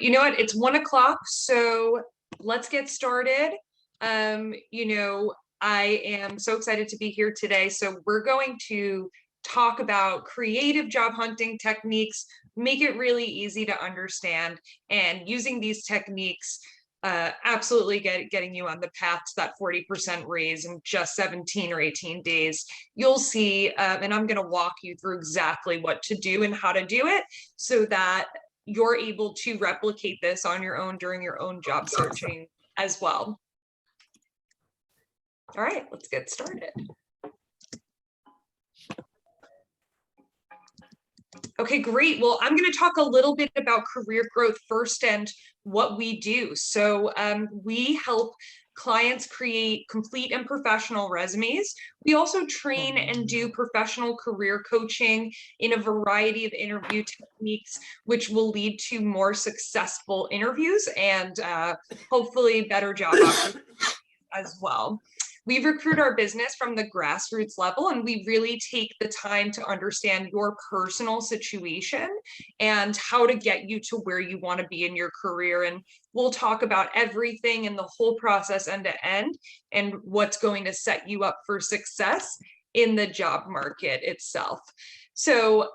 you know what? It's 1 o'clock, so let's get started. I am so excited to be here today. So we're going to talk about creative job hunting techniques, make it really easy to understand, and using these techniques, absolutely getting you on the path to that 40% raise in just 17 or 18 days. You'll see, and I'm going to walk you through exactly what to do and how to do it so that you're able to replicate this on your own during your own job searching as well. All right, let's get started. Okay, great. Well, I'm going to talk a little bit about career growth first and what we do. So we help clients create complete and professional resumes. We also train and do professional career coaching in a variety of interview techniques, which will lead to more successful interviews and hopefully better job opportunities as well. We recruit our business from the grassroots level, and we really take the time to understand your personal situation and how to get you to where you want to be in your career. And we'll talk about everything in the whole process end to end and what's going to set you up for success in the job market itself. So,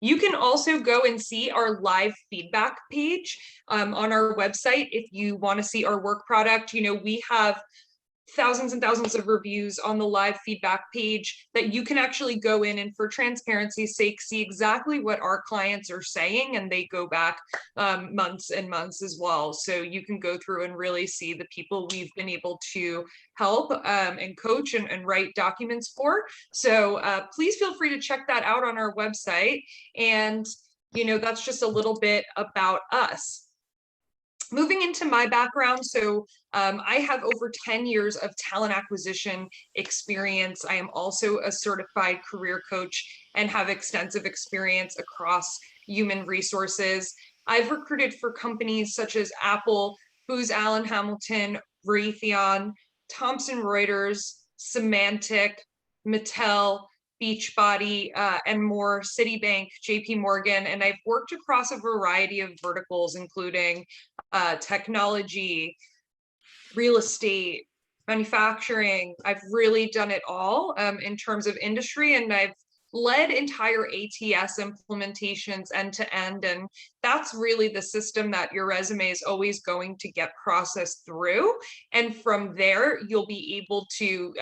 you can also go and see our live feedback page on our website if you want to see our work product. We have thousands and thousands of reviews on the live feedback page that you can actually go in and, for transparency's sake, see exactly what our clients are saying, and they go back months and months as well. So you can go through and really see the people we've been able to help and coach and write documents for. So please feel free to check that out on our website. And that's just a little bit about us. Moving into my background, so I have over 10 years of talent acquisition experience. I am also a certified career coach and have extensive experience across human resources. I've recruited for companies such as Apple, Booz Allen Hamilton, Raytheon, Thomson Reuters, Symantec, Mattel, Beachbody, and more, Citibank, JP Morgan, and I've worked across a variety of verticals, including technology, real estate, manufacturing. I've really done it all in terms of industry, and I've led entire ATS implementations end to end. And that's really the system that your resume is always going to get processed through. And from there, you'll be able to,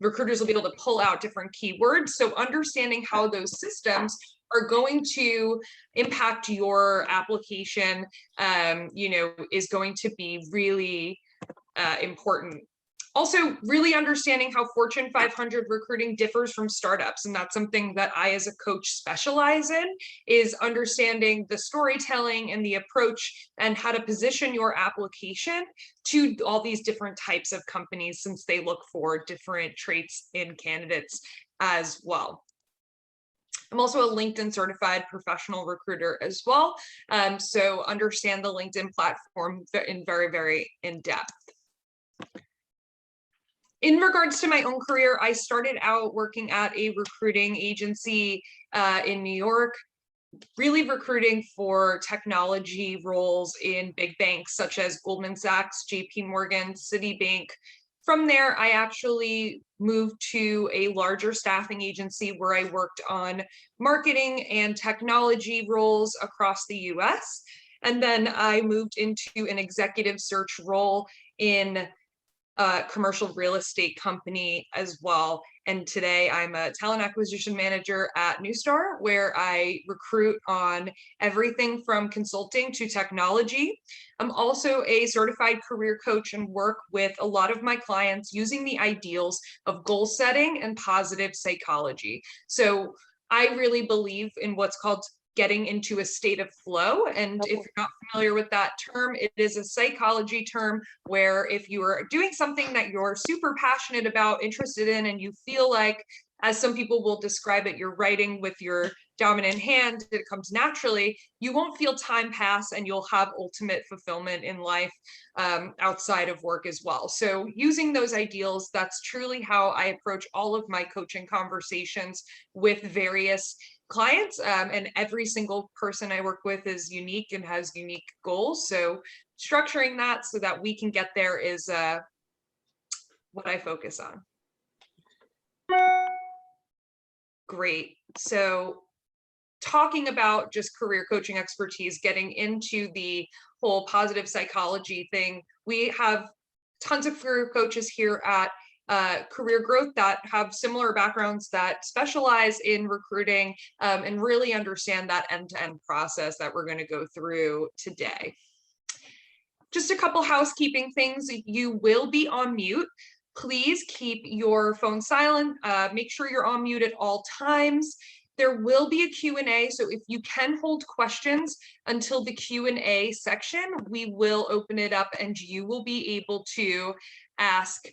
recruiters will be able to pull out different keywords. So understanding how those systems are going to impact your application, is going to be really important. Also, really understanding how Fortune 500 recruiting differs from startups. And that's something that I, as a coach, specialize in, is understanding the storytelling and the approach and how to position your application to all these different types of companies, since they look for different traits in candidates as well. I'm also a LinkedIn certified professional recruiter as well. So understand the LinkedIn platform in very, very in depth. In regards to my own career, I started out working at a recruiting agency in New York, really recruiting for technology roles in big banks such as Goldman Sachs, JP Morgan, Citibank. From there, I actually moved to a larger staffing agency where I worked on marketing and technology roles across the US. And then I moved into an executive search role in commercial real estate company as well. And today I'm a talent acquisition manager at Newstar, where I recruit on everything from consulting to technology. I'm also a certified career coach and work with a lot of my clients using the ideals of goal setting and positive psychology. So I really believe in what's called getting into a state of flow. And if you're not familiar with that term, it is a psychology term where if you are doing something that you're super passionate about, interested in, and you feel like, as some people will describe it, you're writing with your dominant hand, it comes naturally, you won't feel time pass, and you'll have ultimate fulfillment in life outside of work as well. So using those ideals, that's truly how I approach all of my coaching conversations with various clients, and every single person I work with is unique and has unique goals. So structuring that so that we can get there is what I focus on. Great. So talking about just career coaching expertise, getting into the whole positive psychology thing, we have tons of career coaches here at Career Growth that have similar backgrounds that specialize in recruiting, and really understand that end-to-end process that we're going to go through today. Just a couple housekeeping things. You will be on mute. Please keep your phone silent. Make sure you're on mute at all times. There will be a Q&A, so if you can hold questions until the Q&A section, we will open it up and you will be able to ask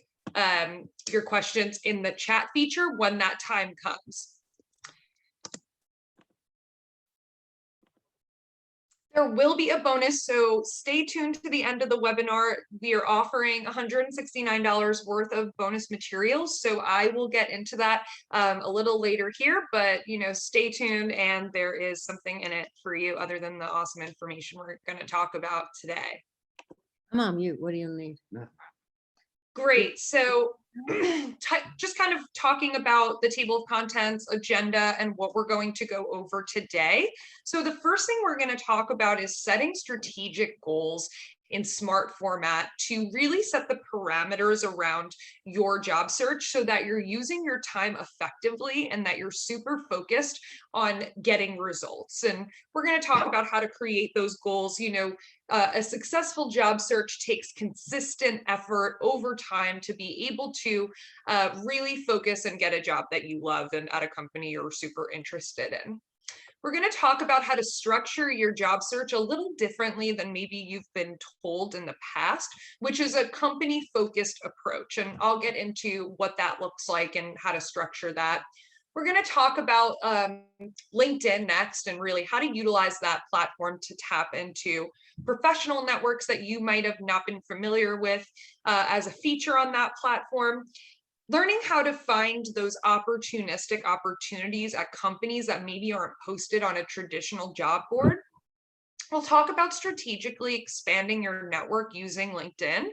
your questions in the chat feature when that time comes. There will be a bonus, so stay tuned to the end of the webinar. We are offering $169 worth of bonus materials, so I will get into that a little later here, but stay tuned, and there is something in it for you other than the awesome information we're going to talk about today. I'm on mute. What do you need? Great. So just kind of talking about the table of contents, agenda, and what we're going to go over today. So the first thing we're going to talk about is setting strategic goals in SMART format to really set the parameters around your job search so that you're using your time effectively and that you're super focused on getting results. And we're going to talk about how to create those goals. A successful job search takes consistent effort over time to be able to really focus and get a job that you love and at a company you're super interested in. We're going to talk about how to structure your job search a little differently than maybe you've been told in the past, which is a company-focused approach. And I'll get into what that looks like and how to structure that. We're going to talk about LinkedIn next and really how to utilize that platform to tap into professional networks that you might have not been familiar with as a feature on that platform. Learning how to find those opportunistic opportunities at companies that maybe aren't posted on a traditional job board. We'll talk about strategically expanding your network using LinkedIn,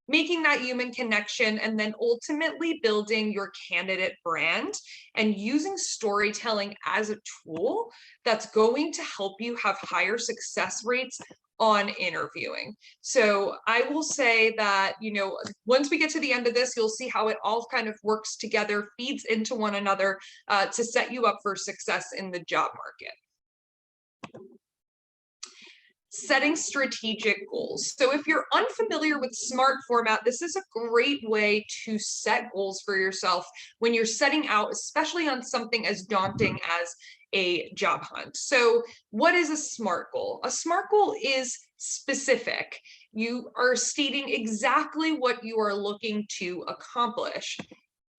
making that human connection, and then ultimately building your candidate brand and using storytelling as a tool that's going to help you have higher success rates on interviewing. So I will say that, once we get to the end of this, you'll see how it all kind of works together, feeds into one another to set you up for success in the job market. Setting strategic goals. So if you're unfamiliar with SMART format, this is a great way to set goals for yourself when you're setting out, especially on something as daunting as a job hunt. So what is a SMART goal? A SMART goal is specific. You are stating exactly what you are looking to accomplish.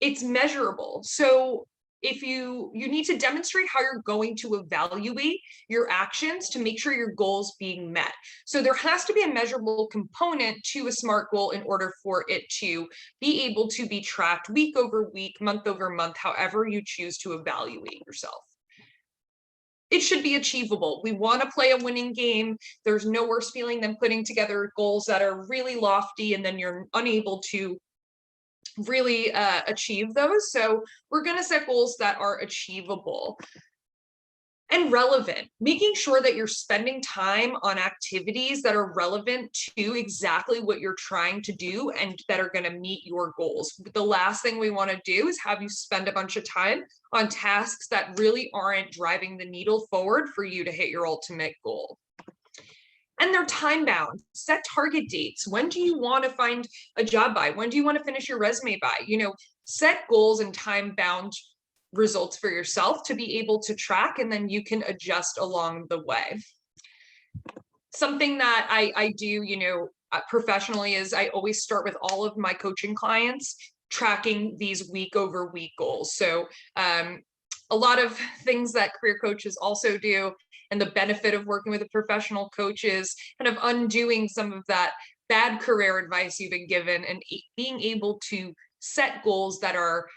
It's measurable. So if you need to demonstrate how you're going to evaluate your actions to make sure your goal's being met. So there has to be a measurable component to a SMART goal in order for it to be able to be tracked week over week, month over month, however you choose to evaluate yourself. It should be achievable. We want to play a winning game. There's no worse feeling than putting together goals that are really lofty and then you're unable to really achieve those. So we're going to set goals that are achievable and relevant, making sure that you're spending time on activities that are relevant to exactly what you're trying to do and that are going to meet your goals. The last thing we want to do is have you spend a bunch of time on tasks that really aren't driving the needle forward for you to hit your ultimate goal. And they're time bound. Set target dates. When do you want to find a job by? When do you want to finish your resume by? Set goals and time bound results for yourself to be able to track, and then you can adjust along the way. Something that I do, professionally is I always start with all of my coaching clients tracking these week over week goals. So a lot of things that career coaches also do, and the benefit of working with a professional coach is kind of undoing some of that bad career advice you've been given and being able to set goals that are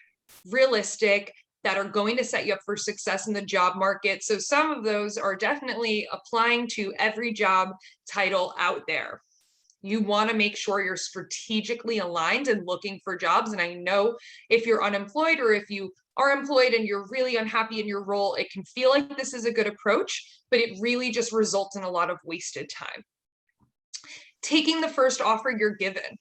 realistic, that are going to set you up for success in the job market. So some of those are definitely applying to every job title out there. You want to make sure you're strategically aligned and looking for jobs. And I know if you're unemployed or if you are employed and you're really unhappy in your role, it can feel like this is a good approach, but it really just results in a lot of wasted time. Taking the first offer you're given.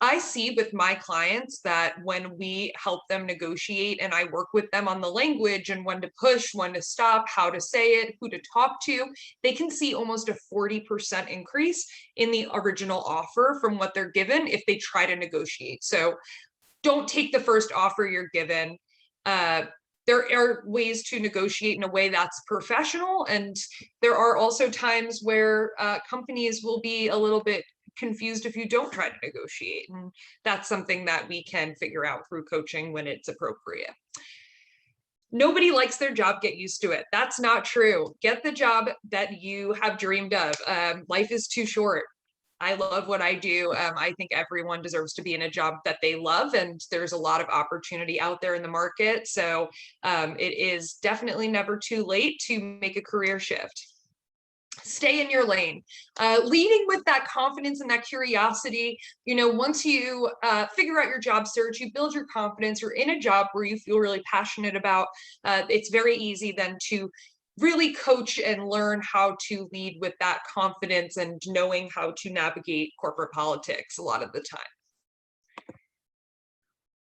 I see with my clients that when we help them negotiate and I work with them on the language and when to push, when to stop, how to say it, who to talk to, they can see almost a 40% increase in the original offer from what they're given if they try to negotiate. So don't take the first offer you're given. There are ways to negotiate in a way that's professional. And there are also times where companies will be a little bit confused if you don't try to negotiate. And that's something that we can figure out through coaching when it's appropriate. Nobody likes their job, get used to it. That's not true. Get the job that you have dreamed of. Life is too short. I love what I do. I think everyone deserves to be in a job that they love, and there's a lot of opportunity out there in the market. So it is definitely never too late to make a career shift. Stay in your lane, leading with that confidence and that curiosity. Once you figure out your job search, you build your confidence, you're in a job where you feel really passionate about, it's very easy then to really coach and learn how to lead with that confidence and knowing how to navigate corporate politics a lot of the time.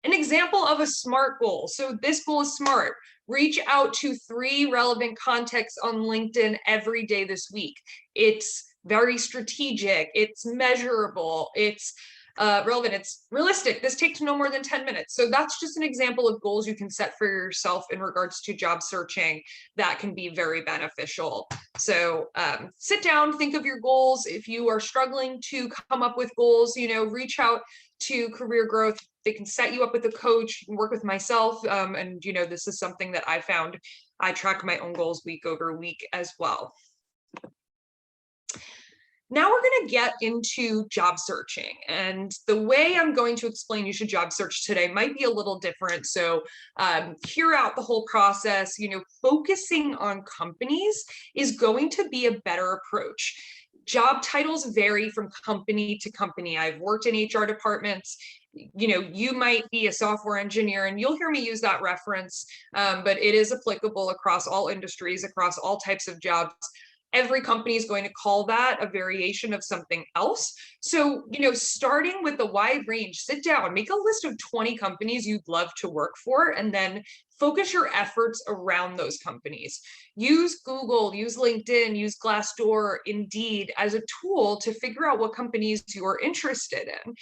An example of a SMART goal. So this goal is SMART. Reach out to 3 relevant contacts on LinkedIn every day this week. It's very strategic, it's measurable, it's relevant, it's realistic. This takes no more than 10 minutes. So that's just an example of goals you can set for yourself in regards to job searching that can be very beneficial. So sit down, think of your goals. If you are struggling to come up with goals, reach out to Career Growth. They can set you up with a coach, work with myself. And this is something that I found. I track my own goals week over week as well. Now we're going to get into job searching, and the way I'm going to explain you should job search today might be a little different. So hear out the whole process. Focusing on companies is going to be a better approach. Job titles vary from company to company. I've worked in HR departments. You might be a software engineer, and you'll hear me use that reference, but it is applicable across all industries, across all types of jobs. Every company is going to call that a variation of something else. So, starting with the wide range, sit down, make a list of 20 companies you'd love to work for, and then focus your efforts around those companies. Use Google, use LinkedIn, use Glassdoor, Indeed as a tool to figure out what companies you are interested in.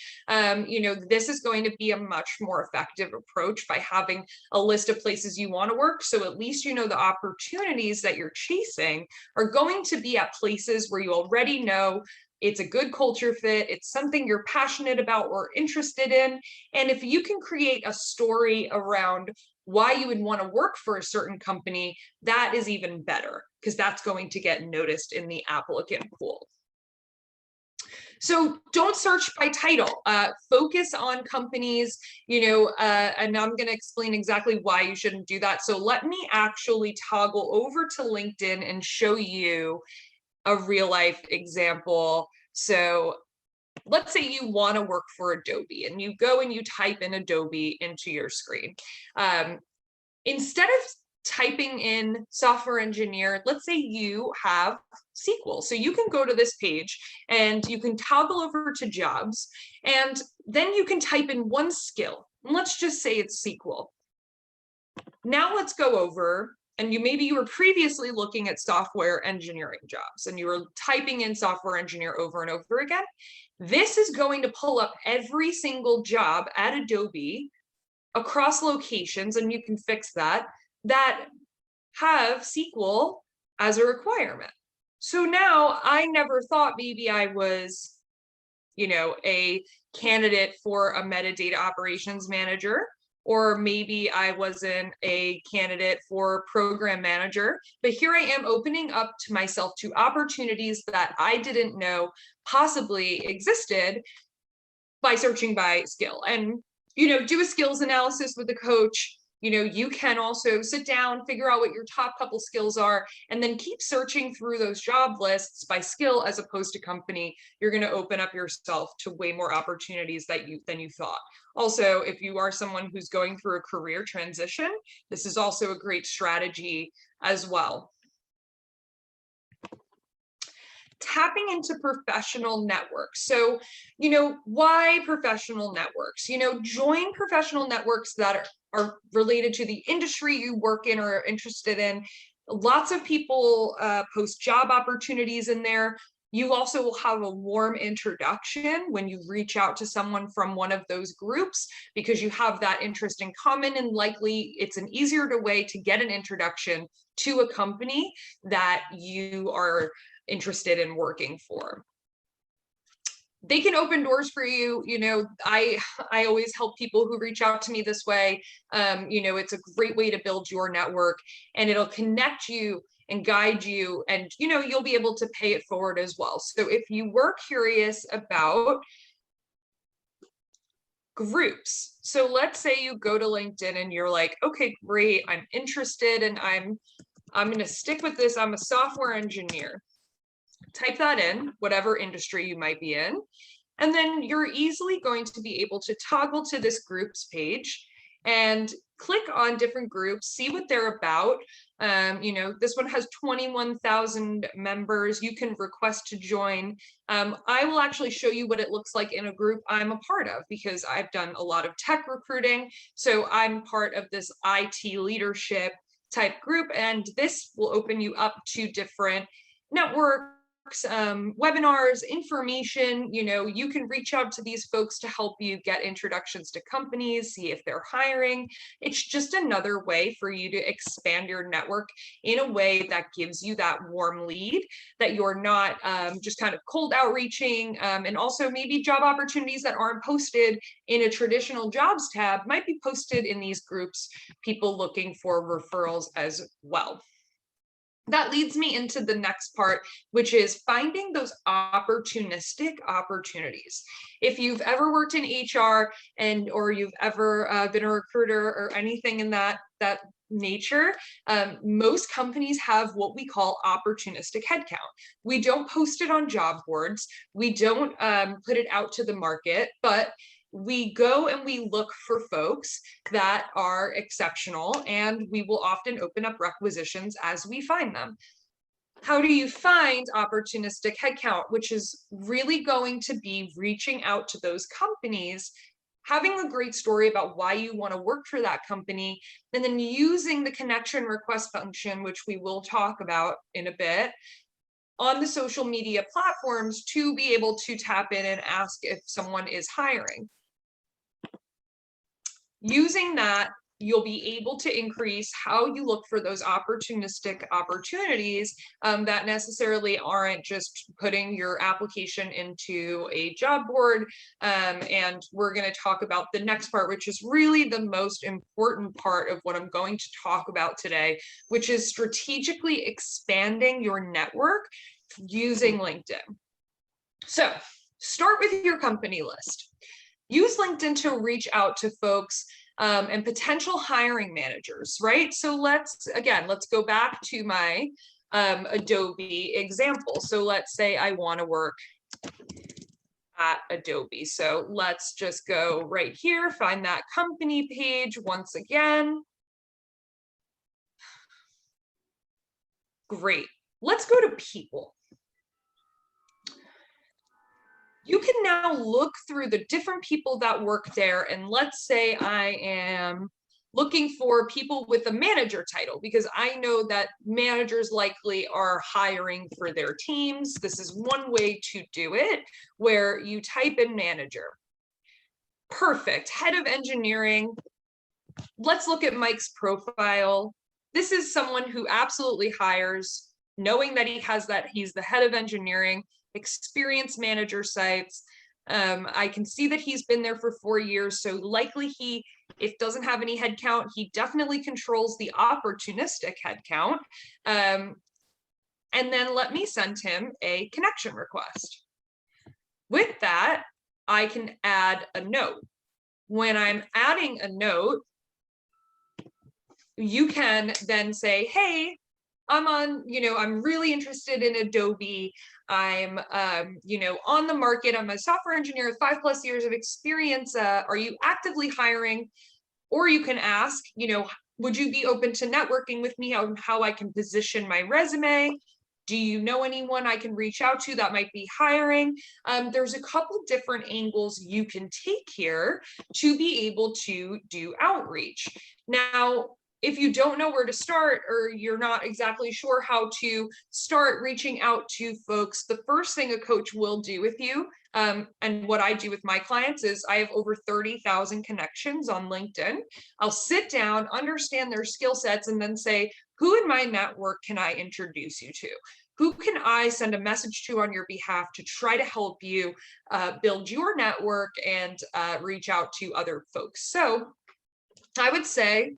This is going to be a much more effective approach by having a list of places you want to work. So at least the opportunities that you're chasing are going to be at places where you already know it's a good culture fit, it's something you're passionate about or interested in. And if you can create a story around why you would want to work for a certain company, that is even better, because that's going to get noticed in the applicant pool. So don't search by title, focus on companies, and I'm going to explain exactly why you shouldn't do that. So let me actually toggle over to LinkedIn and show you a real life example. So let's say you want to work for Adobe, and you go and you type in Adobe into your screen. Instead of typing in software engineer, let's say you have SQL. So you can go to this page and you can toggle over to jobs, and then you can type in one skill. And let's just say it's SQL. Now let's go over, and maybe you were previously looking at software engineering jobs and you were typing in software engineer over and over again. This is going to pull up every single job at Adobe across locations, and you can fix that have SQL as a requirement. So now I never thought maybe I was, a candidate for a metadata operations manager, or maybe I wasn't a candidate for program manager, but here I am opening up to myself to opportunities that I didn't know possibly existed by searching by skill. And do a skills analysis with a coach. you can also sit down, figure out what your top couple skills are, and then keep searching through those job lists by skill as opposed to company. You're going to open up yourself to way more opportunities than you thought. Also, if you are someone who's going through a career transition, this is also a great strategy as well. Tapping into professional networks. So, why professional networks? Join professional networks that are related to the industry you work in or are interested in. Lots of people post job opportunities in there. You also will have a warm introduction when you reach out to someone from one of those groups because you have that interest in common, and likely it's an easier way to get an introduction to a company that you are interested in working for. They can open doors for you. I always help people who reach out to me this way. It's a great way to build your network, and it'll connect you and guide you, and you'll be able to pay it forward as well. So if you were curious about groups, so let's say you go to LinkedIn and you're like, okay, great, I'm interested, and I'm going to stick with this. I'm a software engineer. Type that in, whatever industry you might be in, and then you're easily going to be able to toggle to this groups page and click on different groups, see what they're about. This one has 21,000 members. You can request to join. I will actually show you what it looks like in a group I'm a part of because I've done a lot of tech recruiting. So I'm part of this IT leadership type group, and this will open you up to different networks, webinars, information. You can reach out to these folks to help you get introductions to companies, see if they're hiring. It's just another way for you to expand your network in a way that gives you that warm lead, that you're not just kind of cold outreaching. And also maybe job opportunities that aren't posted in a traditional jobs tab might be posted in these groups, people looking for referrals as well. That leads me into the next part, which is finding those opportunistic opportunities. If you've ever worked in HR or you've ever been a recruiter or anything in that nature, most companies have what we call opportunistic headcount. We don't post it on job boards. We don't put it out to the market, but we go and we look for folks that are exceptional, and we will often open up requisitions as we find them. How do you find opportunistic headcount? Which is really going to be reaching out to those companies, having a great story about why you want to work for that company, and then using the connection request function, which we will talk about in a bit, on the social media platforms to be able to tap in and ask if someone is hiring. Using that, you'll be able to increase how you look for those opportunistic opportunities that necessarily aren't just putting your application into a job board. And we're going to talk about the next part, which is really the most important part of what I'm going to talk about today, which is strategically expanding your network using LinkedIn. So start with your company list. Use LinkedIn to reach out to folks and potential hiring managers, right? So let's go back to my Adobe example. So let's say I want to work at Adobe. So let's just go right here, find that company page once again. Great. Let's go to people. You can now look through the different people that work there. And let's say I am looking for people with a manager title, because I know that managers likely are hiring for their teams. This is one way to do it, where you type in manager. Perfect. Head of engineering. Let's look at Mike's profile. This is someone who absolutely hires, knowing that he's the head of engineering, experienced manager sites. I can see that he's been there for 4 years, so likely if doesn't have any headcount, he definitely controls the opportunistic headcount. And then let me send him a connection request. With that, I can add a note. When I'm adding a note, you can then say, hey, I'm really interested in Adobe. I'm, on the market. I'm a software engineer with 5+ years of experience. Are you actively hiring? Or you can ask, would you be open to networking with me on how I can position my resume? Do you know anyone I can reach out to that might be hiring? There's a couple different angles you can take here to be able to do outreach. Now, if you don't know where to start, or you're not exactly sure how to start reaching out to folks, the first thing a coach will do with you, and what I do with my clients, is I have over 30,000 connections on LinkedIn. I'll sit down, understand their skill sets, and then say, who in my network can I introduce you to? Who can I send a message to on your behalf to try to help you build your network and reach out to other folks? So I would say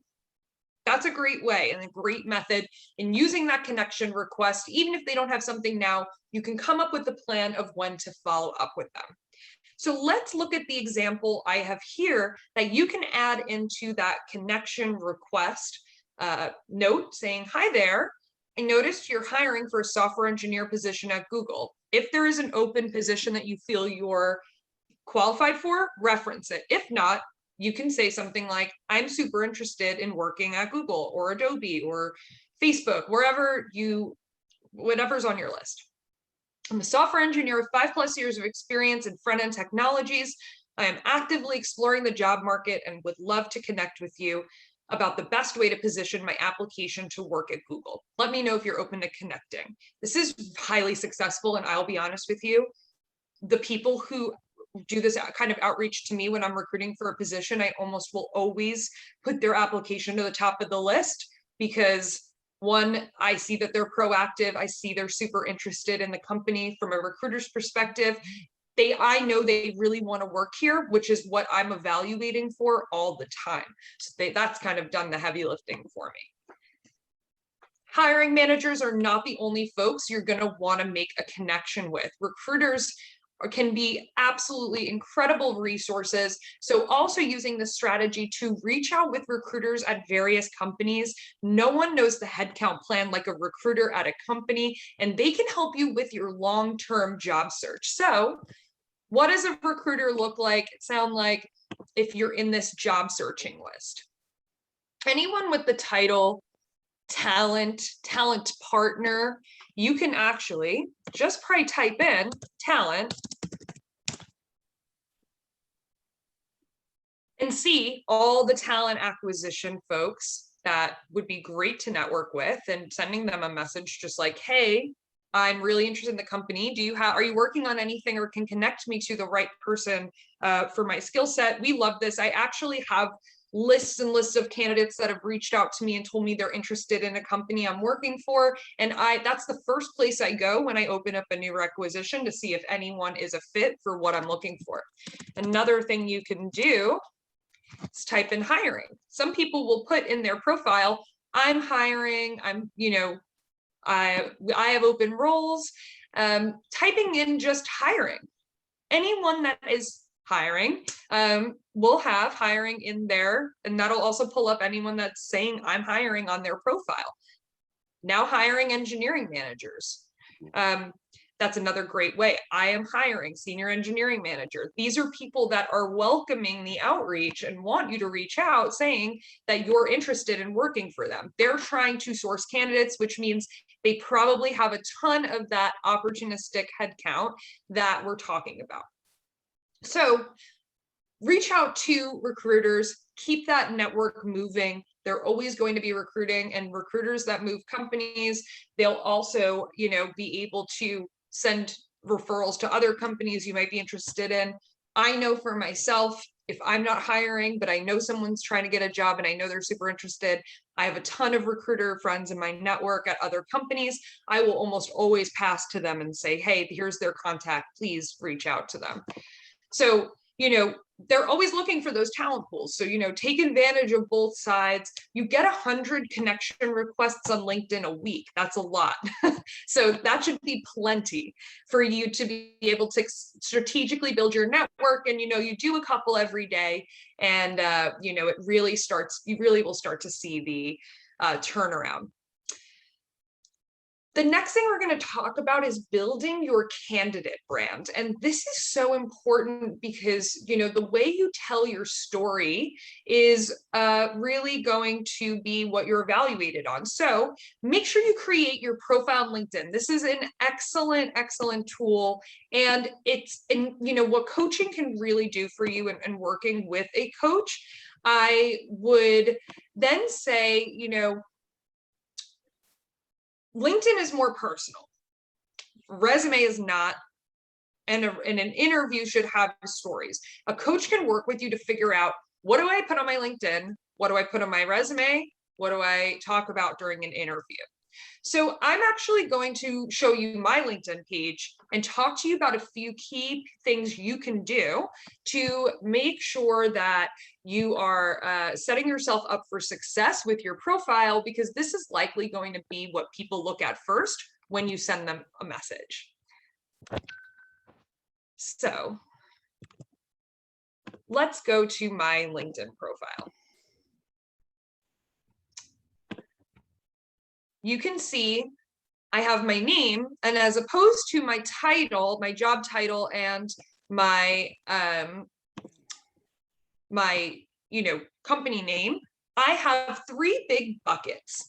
that's a great way and a great method in using that connection request. Even if they don't have something now, you can come up with a plan of when to follow up with them. So let's look at the example I have here that you can add into that connection request note saying, hi there, I noticed you're hiring for a software engineer position at Google. If there is an open position that you feel you're qualified for, reference it. If not, you can say something like, I'm super interested in working at Google or Adobe or Facebook, whatever's on your list. I'm a software engineer with 5+ years of experience in front-end technologies. I am actively exploring the job market and would love to connect with you about the best way to position my application to work at Google. Let me know if you're open to connecting. This is highly successful, and I'll be honest with you, the people who do this kind of outreach to me when I'm recruiting for a position, I almost will always put their application to the top of the list, because one, I see that they're proactive. I see they're super interested in the company from a recruiter's perspective. I know they really want to work here, which is what I'm evaluating for all the time. So that's kind of done the heavy lifting for me. Hiring managers are not the only folks you're going to want to make a connection with. Recruiters can be absolutely incredible resources. So also using the strategy to reach out with recruiters at various companies. No one knows the headcount plan like a recruiter at a company, and they can help you with your long-term job search. So what does a recruiter look like, sound like, if you're in this job searching list? Anyone with the title talent partner, you can actually just probably type in talent and see all the talent acquisition folks that would be great to network with, and sending them a message just like, hey, I'm really interested in the company. Are you working on anything, or can connect me to the right person for my skill set? We love this. I actually have lists and lists of candidates that have reached out to me and told me they're interested in a company I'm working for. And that's the first place I go when I open up a new requisition, to see if anyone is a fit for what I'm looking for. Another thing you can do is type in hiring. Some people will put in their profile, I'm hiring, I have open roles. Typing in just hiring. Anyone that is hiring will have hiring in there, and that'll also pull up anyone that's saying I'm hiring on their profile. Now hiring engineering managers. That's another great way. I am hiring senior engineering manager. These are people that are welcoming the outreach and want you to reach out, saying that you're interested in working for them. They're trying to source candidates, which means they probably have a ton of that opportunistic headcount that we're talking about. So reach out to recruiters, keep that network moving. They're always going to be recruiting, and recruiters that move companies, they'll also, be able to send referrals to other companies you might be interested in. I know for myself, if I'm not hiring, but I know someone's trying to get a job and I know they're super interested, I have a ton of recruiter friends in my network at other companies. I will almost always pass to them and say, hey, here's their contact, please reach out to them. So, they're always looking for those talent pools. So, take advantage of both sides. You get 100 connection requests on LinkedIn a week. That's a lot. So that should be plenty for you to be able to strategically build your network. And, you do a couple every day, and, it really starts, you really will start to see the turnaround. The next thing we're going to talk about is building your candidate brand. And this is so important because, the way you tell your story is really going to be what you're evaluated on. So make sure you create your profile on LinkedIn. This is an excellent, excellent tool. And what coaching can really do for you and working with a coach, I would then say, LinkedIn is more personal. Resume is not, and an interview should have stories. A coach can work with you to figure out, what do I put on my LinkedIn? What do I put on my resume? What do I talk about during an interview? So I'm actually going to show you my LinkedIn page and talk to you about a few key things you can do to make sure that you are setting yourself up for success with your profile, because this is likely going to be what people look at first when you send them a message. So let's go to my LinkedIn profile. You can see I have my name, and as opposed to my title, my job title, and my company name, I have three big buckets.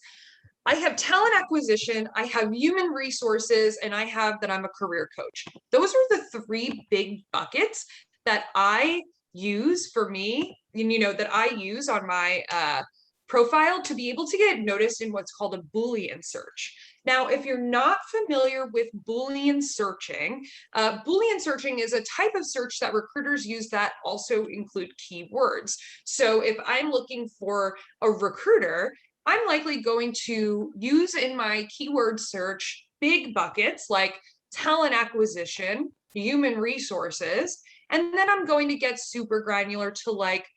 I have talent acquisition, I have human resources, and I have that I'm a career coach. Those are the three big buckets that I use for me, that I use on my profile to be able to get noticed in what's called a Boolean search. Now, if you're not familiar with Boolean searching is a type of search that recruiters use that also include keywords. So if I'm looking for a recruiter, I'm likely going to use in my keyword search big buckets like talent acquisition, human resources, and then I'm going to get super granular to like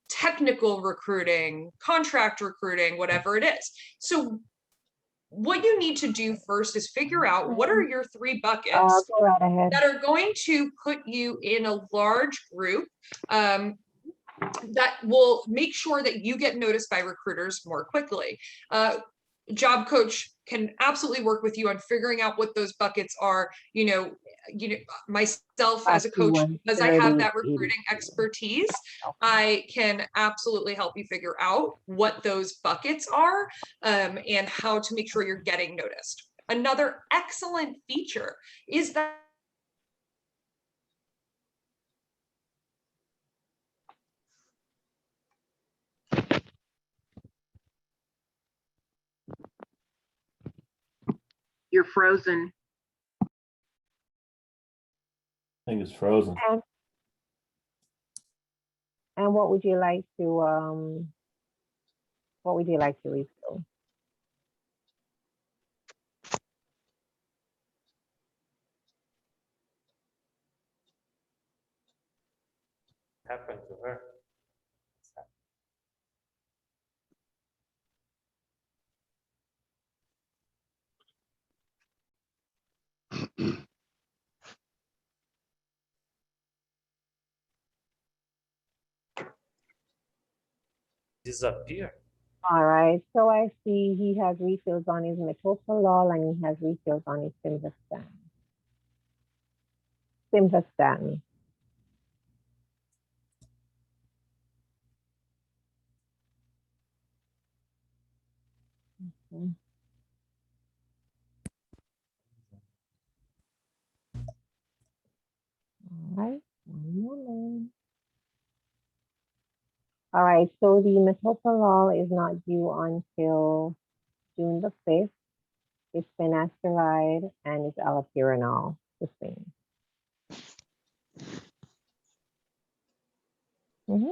technical recruiting, contract recruiting, whatever it is. So what you need to do first is figure out what are your three buckets Go right ahead. that are going to put you in a large group that will make sure that you get noticed by recruiters more quickly. Job coach can absolutely work with you on figuring out what those buckets are. Myself as a coach, because I have that recruiting expertise, I can absolutely help you figure out what those buckets are and how to make sure you're getting noticed. Another excellent feature is that You're frozen. I think it's frozen. And what would you like to refill? Happened to her. Disappear. All right, so I see he has refills on his metoprolol and he has refills on his simvastatin. Simvastatin. Okay. All right, one moment. All right, so the metoprolol is not due until June the 5th. It's finasteride and it's allopurinol, the same. Mm-hmm.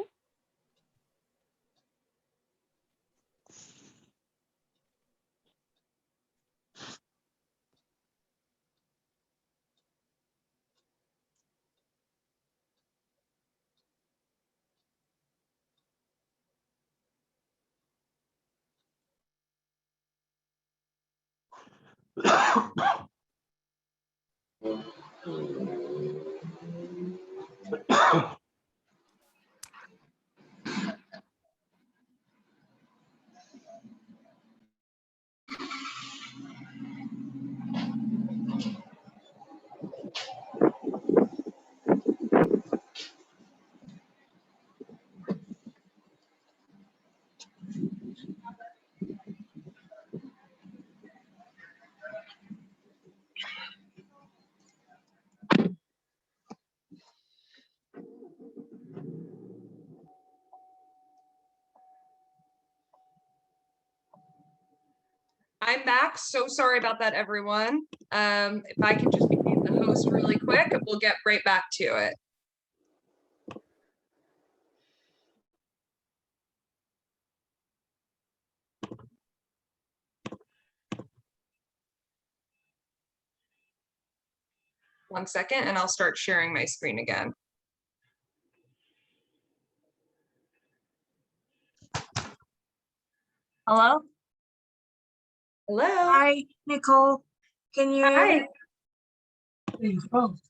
I'm back. So sorry about that, everyone. If I can just be the host really quick, we'll get right back to it. One second, and I'll start sharing my screen again. Hello? Hello. Hi, Nicole. Can you hear Hi. me?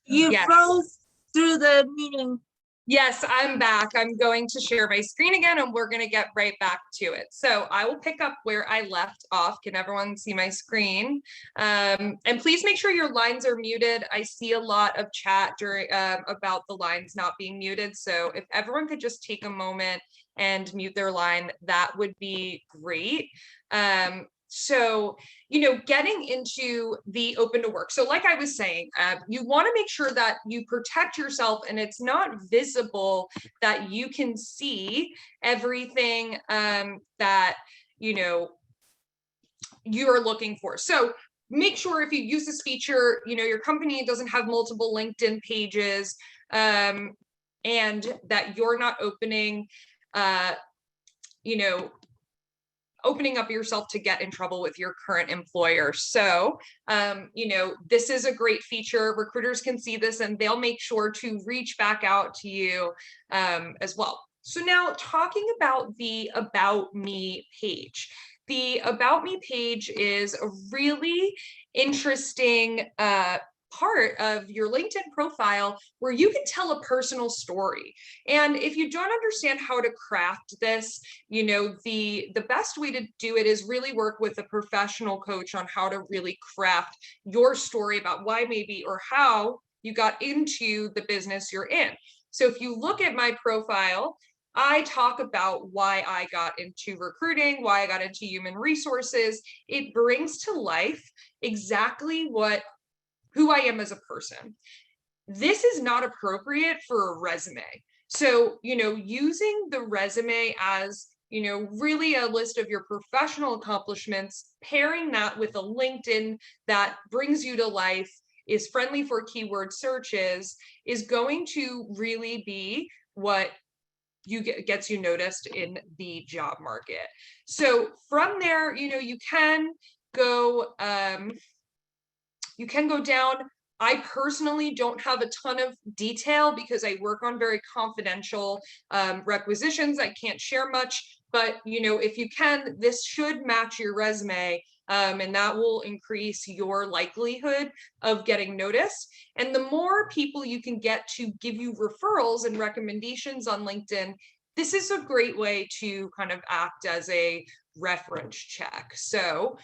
You Yes. froze through the meeting. Yes, I'm back. I'm going to share my screen again, and we're going to get right back to it. So I will pick up where I left off. Can everyone see my screen? And please make sure your lines are muted. I see a lot of chat during about the lines not being muted. So if everyone could just take a moment and mute their line, that would be great. So, you know, getting into the open to work. So like I was saying, you want to make sure that you protect yourself and it's not visible, that you can see everything that, you know, you're looking for. So make sure if you use this feature, you know, your company doesn't have multiple LinkedIn pages and that you're not opening, you know, opening up yourself to get in trouble with your current employer. So, you know, this is a great feature. Recruiters can see this and they'll make sure to reach back out to you as well. So now talking about the About Me page. The About Me page is a really interesting part of your LinkedIn profile where you can tell a personal story. And if you don't understand how to craft this, you know, the best way to do it is really work with a professional coach on how to really craft your story about why maybe or how you got into the business you're in. So if you look at my profile, I talk about why I got into recruiting, why I got into human resources. It brings to life exactly who I am as a person. This is not appropriate for a resume. So, you know, using the resume as, you know, really a list of your professional accomplishments, pairing that with a LinkedIn that brings you to life, is friendly for keyword searches, is going to really be what gets you noticed in the job market. So from there, you know, you can go down. I personally don't have a ton of detail because I work on very confidential requisitions. I can't share much, but you know, if you can, this should match your resume, and that will increase your likelihood of getting noticed. And the more people you can get to give you referrals and recommendations on LinkedIn, this is a great way to kind of act as a reference check. So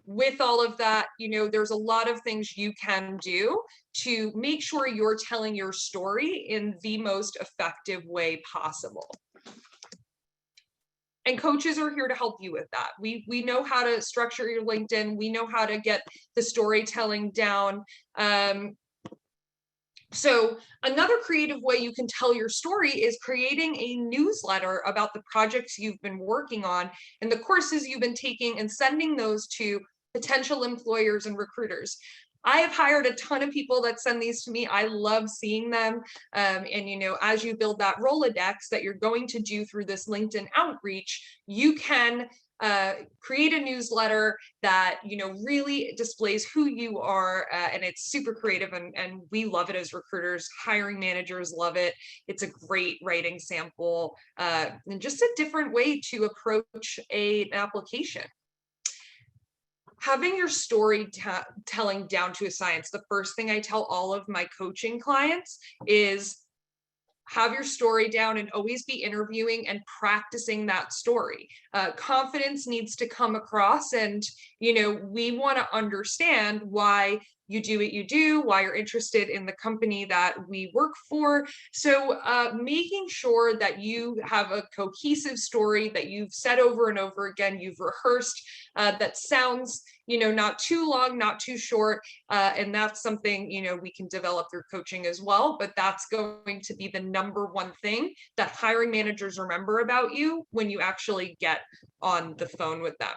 with all of that, you know, there's a lot of things you can do to make sure you're telling your story in the most effective way possible. And coaches are here to help you with that. We know how to structure your LinkedIn. We know how to get the storytelling down. So another creative way you can tell your story is creating a newsletter about the projects you've been working on and the courses you've been taking and sending those to potential employers and recruiters. I have hired a ton of people that send these to me. I love seeing them. And, you know, as you build that Rolodex that you're going to do through this LinkedIn outreach, you can create a newsletter that, you know, really displays who you are, and it's super creative, and we love it as recruiters. Hiring managers love it. It's a great writing sample, and just a different way to approach an application. having your story telling down to a science. The first thing I tell all of my coaching clients is have your story down and always be interviewing and practicing that story. Confidence needs to come across, and we want to understand why you do what you do, why you're interested in the company that we work for. So making sure that you have a cohesive story that you've said over and over again, you've rehearsed, that sounds not too long, not too short, and that's something we can develop through coaching as well. But that's going to be the number one thing that hiring managers remember about you when you actually get on the phone with them.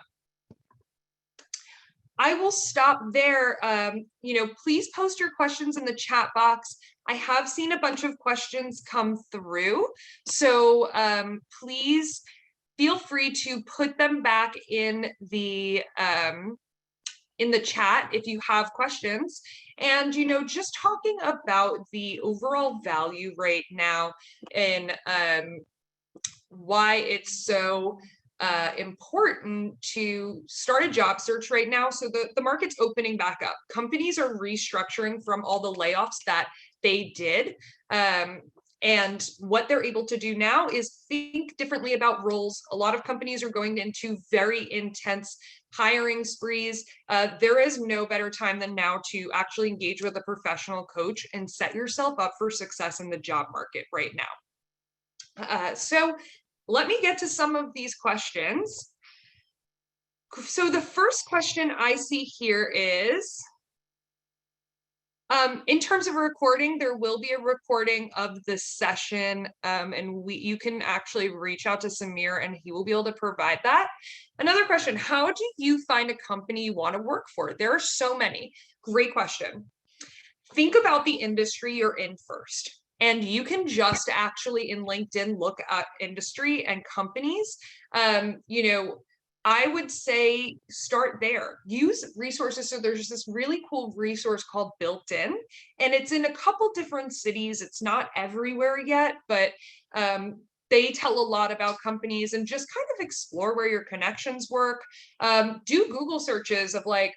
I will stop there. Please post your questions in the chat box. I have seen a bunch of questions come through, so please feel free to put them back in the chat if you have questions. And just talking about the overall value right now and why it's so important to start a job search right now. So the market's opening back up. Companies are restructuring from all the layoffs that they did. And what they're able to do now is think differently about roles. A lot of companies are going into very intense hiring sprees. There is no better time than now to actually engage with a professional coach and set yourself up for success in the job market right now. So let me get to some of these questions. So the first question I see here is, in terms of a recording, there will be a recording of the session, and you can actually reach out to Samir and he will be able to provide that. Another question, how do you find a company you want to work for? There are so many. Great question. Think about the industry you're in first. And you can just actually in LinkedIn look at industry and companies. I would say start there. Use resources. So there's this really cool resource called Built In, and it's in a couple different cities. It's not everywhere yet, but they tell a lot about companies, and just kind of explore where your connections work. Do Google searches of like,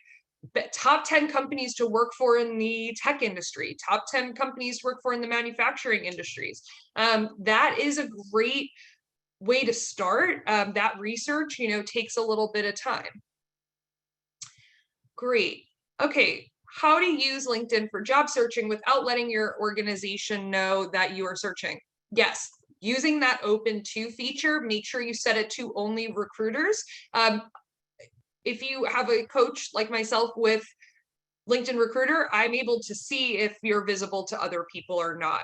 top 10 companies to work for in the tech industry, top 10 companies to work for in the manufacturing industries. That is a great way to start. That research, takes a little bit of time. Great. Okay. How to use LinkedIn for job searching without letting your organization know that you are searching. Yes. Using that open to feature, make sure you set it to only recruiters. If you have a coach like myself with LinkedIn Recruiter, I'm able to see if you're visible to other people or not.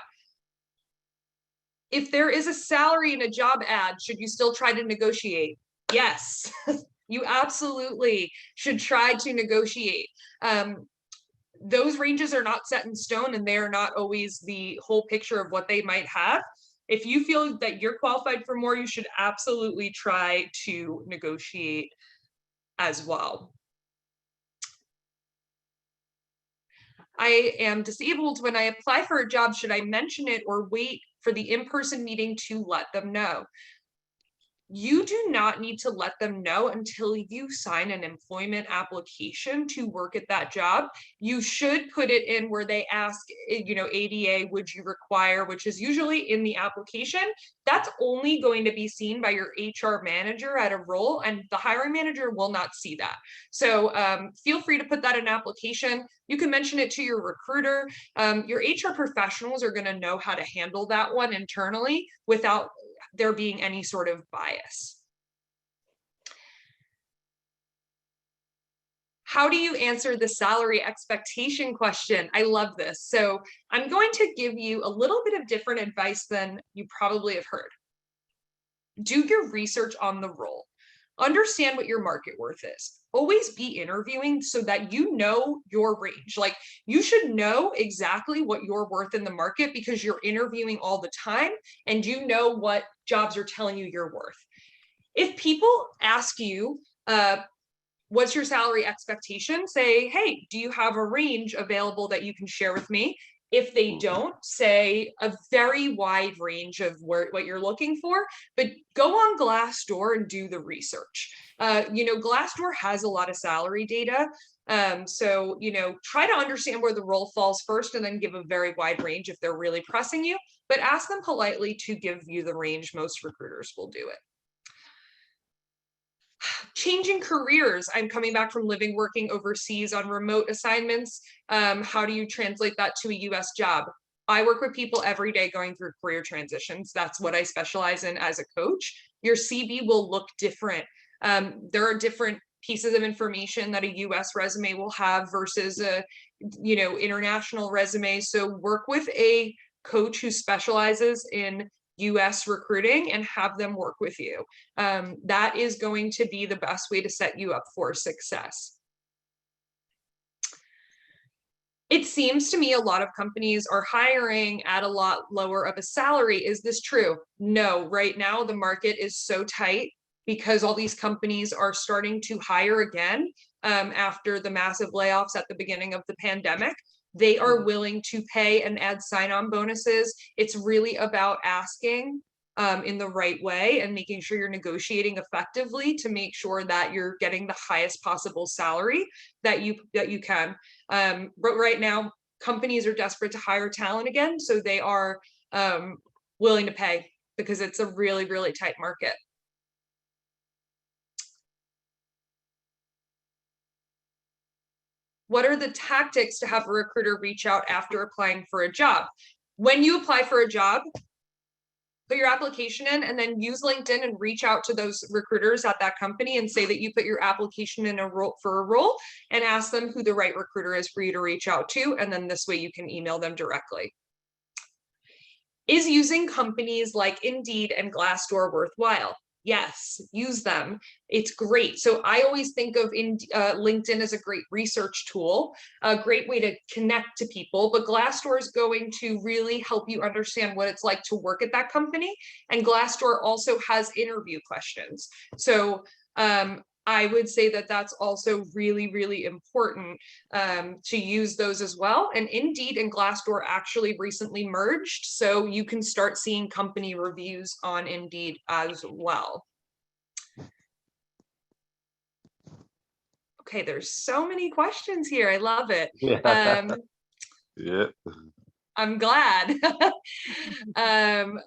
If there is a salary in a job ad, should you still try to negotiate? Yes, you absolutely should try to negotiate. Those ranges are not set in stone, and they are not always the whole picture of what they might have. If you feel that you're qualified for more, you should absolutely try to negotiate as well. I am disabled. When I apply for a job, should I mention it or wait for the in-person meeting to let them know? You do not need to let them know until you sign an employment application to work at that job. You should put it in where they ask, ADA, would you require, which is usually in the application. That's only going to be seen by your HR manager at a role, and the hiring manager will not see that. So feel free to put that in an application. You can mention it to your recruiter. Your HR professionals are going to know how to handle that one internally without there being any sort of bias. How do you answer the salary expectation question? I love this. So I'm going to give you a little bit of different advice than you probably have heard. Do your research on the role. Understand what your market worth is. Always be interviewing so that you know your range. Like, you should know exactly what you're worth in the market because you're interviewing all the time and you know what jobs are telling you you're worth. If people ask you, what's your salary expectation? Say, hey, do you have a range available that you can share with me? If they don't, say a very wide range of what you're looking for, but go on Glassdoor and do the research. Glassdoor has a lot of salary data. So, try to understand where the role falls first and then give a very wide range if they're really pressing you, but ask them politely to give you the range. Most recruiters will do it. Changing careers. I'm coming back from working overseas on remote assignments. How do you translate that to a US job? I work with people every day going through career transitions. That's what I specialize in as a coach. Your CV will look different. There are different pieces of information that a US resume will have versus a, international resume. So work with a coach who specializes in US recruiting and have them work with you. That is going to be the best way to set you up for success. It seems to me a lot of companies are hiring at a lot lower of a salary. Is this true? No, right now the market is so tight because all these companies are starting to hire again after the massive layoffs at the beginning of the pandemic. They are willing to pay and add sign-on bonuses. It's really about asking in the right way and making sure you're negotiating effectively to make sure that you're getting the highest possible salary that you can. But right now, companies are desperate to hire talent again, so they are willing to pay because it's a really, really tight market. What are the tactics to have a recruiter reach out after applying for a job? When you apply for a job, put your application in and then use LinkedIn and reach out to those recruiters at that company and say that you put your application in for a role and ask them who the right recruiter is for you to reach out to. And then this way you can email them directly. Is using companies like Indeed and Glassdoor worthwhile? Yes, use them. It's great. So I always think of LinkedIn as a great research tool, a great way to connect to people, but Glassdoor is going to really help you understand what it's like to work at that company. And Glassdoor also has interview questions. So I would say that that's also really, really important to use those as well. And Indeed and Glassdoor actually recently merged, so you can start seeing company reviews on Indeed as well. Okay, there's so many questions here. I love it. Yeah. I'm glad.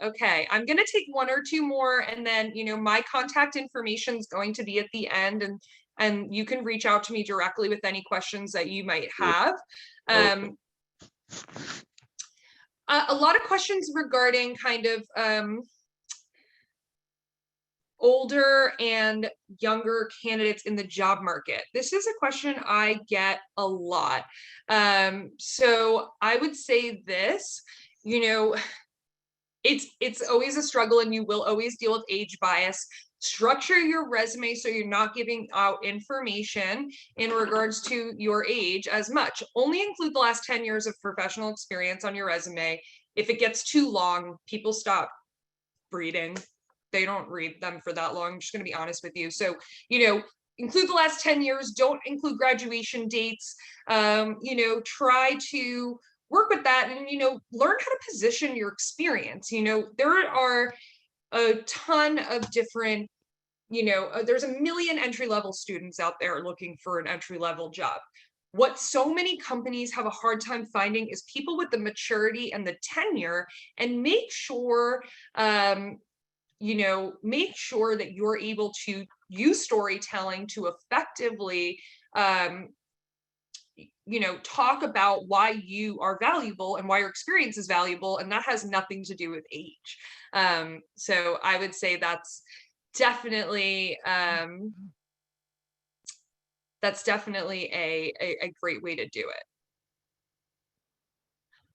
Okay, I'm gonna take one or two more, and then my contact information is going to be at the end, and you can reach out to me directly with any questions that you might have. Okay. A lot of questions regarding kind of older and younger candidates in the job market. This is a question I get a lot. So I would say this, it's always a struggle and you will always deal with age bias. Structure your resume so you're not giving out information in regards to your age as much. Only include the last 10 years of professional experience on your resume. If it gets too long, people stop reading. They don't read them for that long. I'm just going to be honest with you. So, include the last 10 years. Don't include graduation dates. Try to work with that and, learn how to position your experience. There are a ton of different, there's a million entry-level students out there looking for an entry-level job. What so many companies have a hard time finding is people with the maturity and the tenure, and make sure that you're able to use storytelling to effectively, talk about why you are valuable and why your experience is valuable. And that has nothing to do with age. So I would say that's definitely, a great way to do it.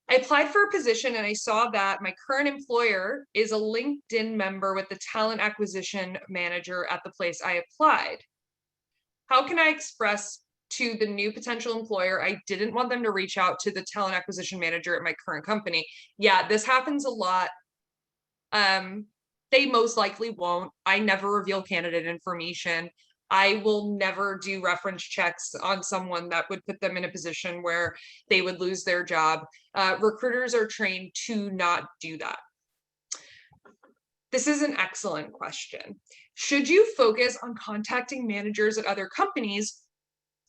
I applied for a position and I saw that my current employer is a LinkedIn member with the talent acquisition manager at the place I applied. How can I express to the new potential employer I didn't want them to reach out to the talent acquisition manager at my current company? Yeah, this happens a lot. They most likely won't. I never reveal candidate information. I will never do reference checks on someone that would put them in a position where they would lose their job. Recruiters are trained to not do that. This is an excellent question. Should you focus on contacting managers at other companies,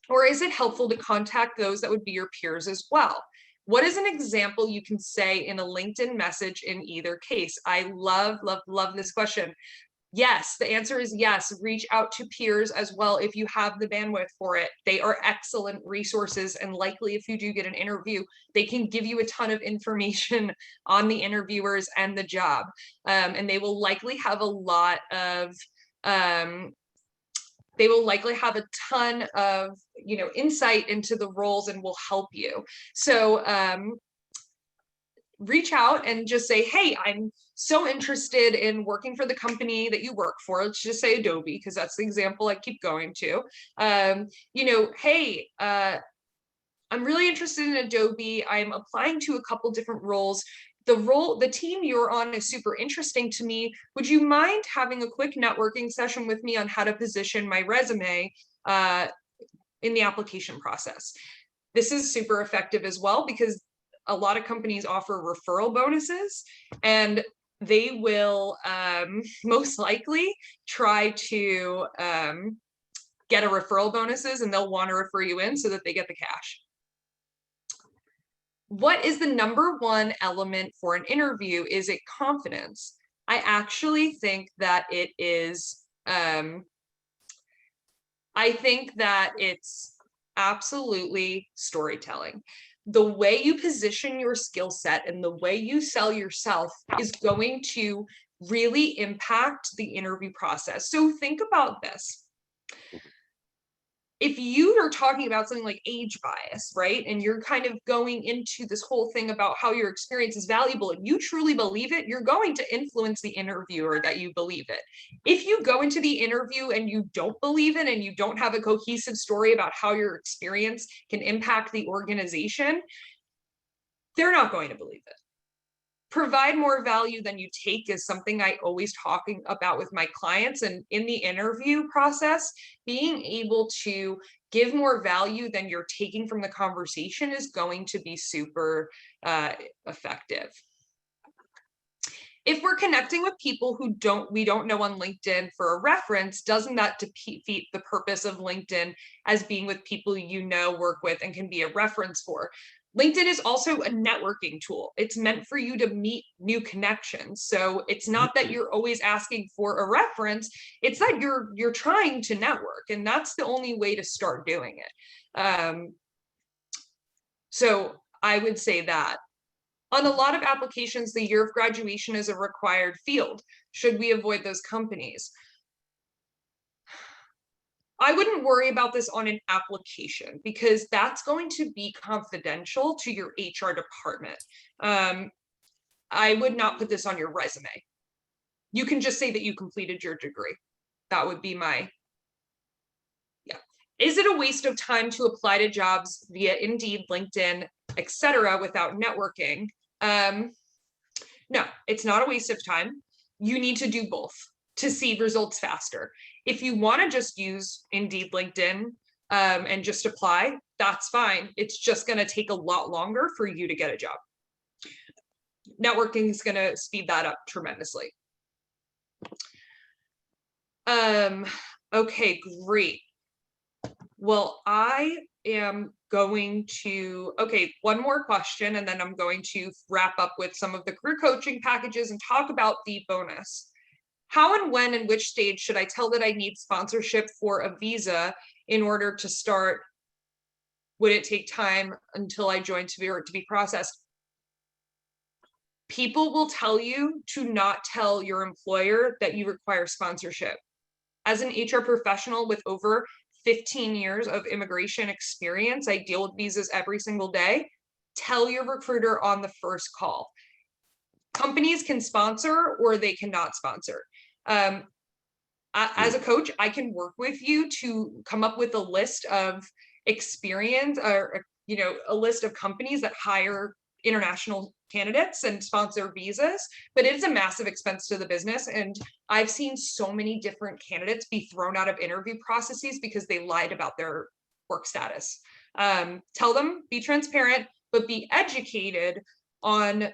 or is it helpful to contact those that would be your peers as well? What is an example you can say in a LinkedIn message in either case? I love, love, love this question. Yes, the answer is yes. Reach out to peers as well if you have the bandwidth for it. They are excellent resources, and likely if you do get an interview, they can give you a ton of information on the interviewers and the job. And they will likely have a lot of they will likely have a ton of, you know, insight into the roles and will help you. So reach out and just say, hey, I'm so interested in working for the company that you work for. Let's just say Adobe, because that's the example I keep going to. You know, hey, I'm really interested in Adobe. I'm applying to a couple different roles. The team you're on is super interesting to me. Would you mind having a quick networking session with me on how to position my resume in the application process? This is super effective as well, because a lot of companies offer referral bonuses, and they will most likely try to get a referral bonuses, and they'll want to refer you in so that they get the cash. What is the number one element for an interview? Is it confidence? I actually think that it is, I think that it's absolutely storytelling. The way you position your skill set and the way you sell yourself is going to really impact the interview process. So think about this. If you are talking about something like age bias, right, and you're kind of going into this whole thing about how your experience is valuable and you truly believe it, you're going to influence the interviewer that you believe it. If you go into the interview and you don't believe it and you don't have a cohesive story about how your experience can impact the organization, they're not going to believe it. Provide more value than you take is something I always talking about with my clients. And in the interview process, being able to give more value than you're taking from the conversation is going to be super effective. If we're connecting with people who we don't know on LinkedIn for a reference, doesn't that defeat the purpose of LinkedIn as being with people you know, work with, and can be a reference for? LinkedIn is also a networking tool. It's meant for you to meet new connections. So it's not that you're always asking for a reference, it's that you're trying to network, and that's the only way to start doing it. So I would say that. On a lot of applications, the year of graduation is a required field. Should we avoid those companies? I wouldn't worry about this on an application, because that's going to be confidential to your HR department. I would not put this on your resume. You can just say that you completed your degree. That would be my, yeah. Is it a waste of time to apply to jobs via Indeed, LinkedIn, etc. without networking? No, it's not a waste of time. You need to do both to see results faster. If you want to just use Indeed, LinkedIn, and just apply, that's fine. It's just going to take a lot longer for you to get a job. Networking is going to speed that up tremendously. Okay, great. Well, I am going to, okay, one more question, and then I'm going to wrap up with some of the career coaching packages and talk about the bonus. How and when and which stage should I tell that I need sponsorship for a visa in order to start? Would it take time until I join to be processed? People will tell you to not tell your employer that you require sponsorship. As an HR professional with over 15 years of immigration experience, I deal with visas every single day. Tell your recruiter on the first call. Companies can sponsor or they cannot sponsor. As a coach, I can work with you to come up with a list of experience, or a list of companies that hire international candidates and sponsor visas, but it is a massive expense to the business. And I've seen so many different candidates be thrown out of interview processes because they lied about their work status. Tell them, be transparent, but be educated on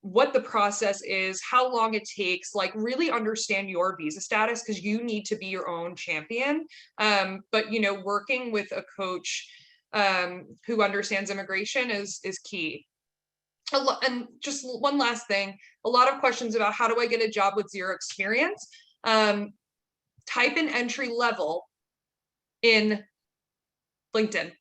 what the process is, how long it takes, like really understand your visa status, because you need to be your own champion. But you know, working with a coach who understands immigration is key. And just one last thing, a lot of questions about how do I get a job with zero experience? Type in entry level in LinkedIn.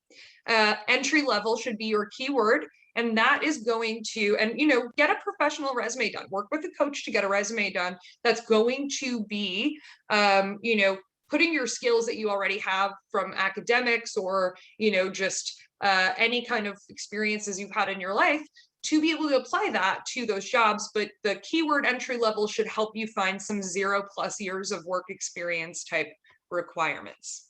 Entry level should be your keyword, and that is going to, and you know, get a professional resume done. Work with a coach to get a resume done that's going to be, you know, putting your skills that you already have from academics or, you know, just any kind of experiences you've had in your life to be able to apply that to those jobs. But the keyword entry level should help you find some 0+ years of work experience type requirements.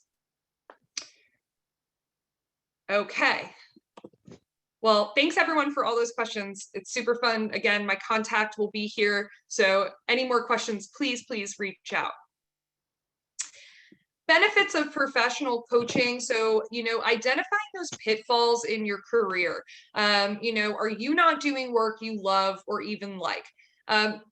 Okay. Well, thanks everyone for all those questions. It's super fun. Again, my contact will be here. So any more questions, please reach out. Benefits of professional coaching. So, you know, identifying those pitfalls in your career. You know, are you not doing work you love or even like?